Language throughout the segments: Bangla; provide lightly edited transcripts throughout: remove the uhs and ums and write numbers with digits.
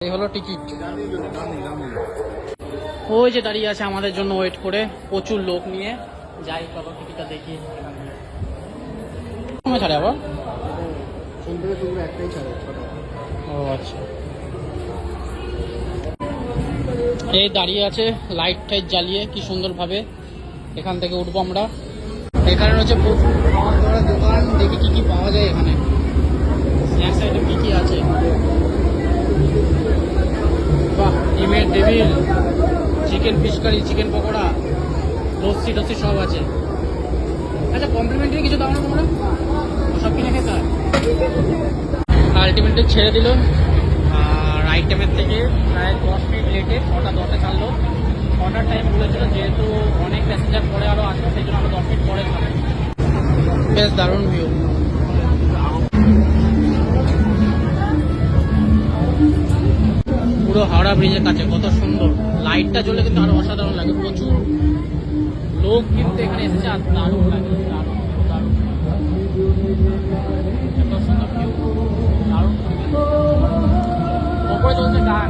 এই হলো টিকিট। ওই যে দাঁড়িয়ে আছে আমাদের জন্য ওয়েট করে প্রচুর লোক নিয়ে। যাই বাবা টিকিটটা দেখি সময় ছাড়ে আবার। ও আচ্ছা, এই দাঁড়িয়ে আছে লাইট টাইট জ্বালিয়ে কি সুন্দর ভাবে। এখান থেকে উঠবো আমরা। এখানে হচ্ছে প্রচুর খাওয়া দাওয়ার দোকান। দেখি কি কি পাওয়া যায় এখানে, স্ন্যাক্স আইটেম কি কি আছে। বাহ, ডিমের table, chicken fish curry, chicken pakora, lassi টস্যি সব আছে। আচ্ছা, কমপ্লিমেন্টারি কিছু দাও না তোমরা? সব কিনে খেতে হয়। আলটিমেটলি ছেড়ে দিল আর আইটেমের থেকে প্রায় 10 মিনিট লেটে 6:10 ছাড়লো। 6টার টাইম বলেছিল, যেহেতু অনেক প্যাসেঞ্জার পরে আরও আসবে সেই জন্য আরও 10 মিনিট পরে ছাড়ে। বেশ দারুণ ভিউ। পুরো হাওড়া ব্রিজের কাছে, কত সুন্দর লাইটটা জ্বলে কিন্তু আরো অসাধারণ লাগে। প্রচুর লোক কিন্তু এখানে এসেছে আর দারুণ লাগে, দারুণ দারুণ। এত সুন্দর ভিউ, দারুণ। ওপরে চলছে গান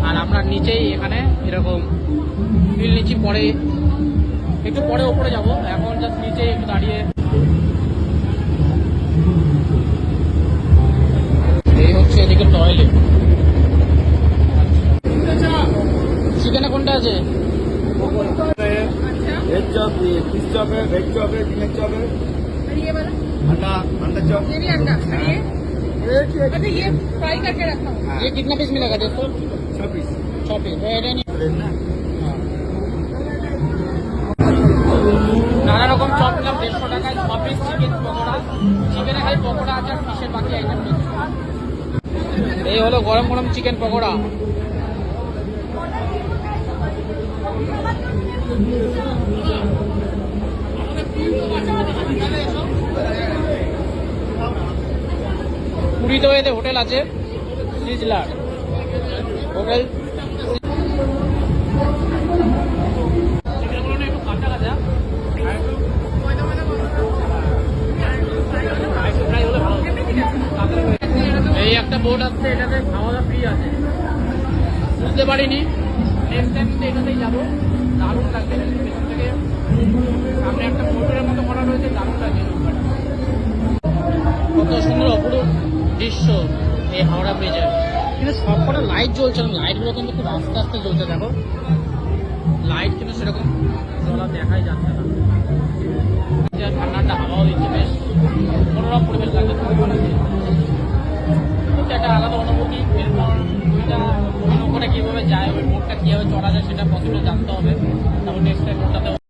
আর আমরা নিচেই এখানে এরকম ফিল নিচ্ছি। পরে একটু পরে ওপরে যাব, এখন জাস্ট নিচে একটু দাঁড়িয়ে। এই হচ্ছে এদিকে টয়লেট। চিকেনে কোনটা আছে? वेज चॉप, ये फिश चॉप है, वेज चॉप है, चिकन चॉप है, ये वाला अंडा अंडा चॉप। ये भी अंडा। और ये अच्छा, ये फ्राई करके रखा हूँ। ये कितना पीस मिलेगा दोस्तों? 6 पीस 6 पीस। নানা রকম চপ নিলাম 150 টাকায়। 6 পিস চিকেন পকোড়া। চিকেনে খালি পকোড়া আছে আর ফিশের বাকি আইটেম নেই। এই হলো গরম গরম চিকেন পকোড়া। পুরীতেও এদের হোটেল আছে, সিজলার হোটেল। একটু কাঁচা কাঁচা এই একটা বোর্ড আসছে, এটাতে খাওয়া দাওয়া ফ্রি আছে। বুঝতে পারিনি, নেক্সট টাইম কিন্তু এটাতেই যাবো। দারুণ লাগবে। পেছন থেকে সামনে একটা বোর্ডের মতো করা রয়েছে, দারুণ লাগছে। কত সুন্দর অপরূপ দৃশ্য এই হাওড়া ব্রিজের। কিন্তু সবকটা লাইট জ্বলছে না, লাইটগুলো কিন্তু খুব আস্তে আস্তে জ্বলছে। দেখো লাইট কিন্তু সেরকম জ্বলা দেখাই যাচ্ছে না। ঠান্ডা ঠান্ডা হাওয়াও দিচ্ছে, বেশ মনোরম পরিবেশ লাগছে। একটা আলাদা অনুভূতি। এরপর ওইটা ওখানে কীভাবে যায়, ওই বোটটা কীভাবে চড়া যায় সেটা প্রথমে জানতে হবে। তারপর নেক্সট টাইম ওটাতে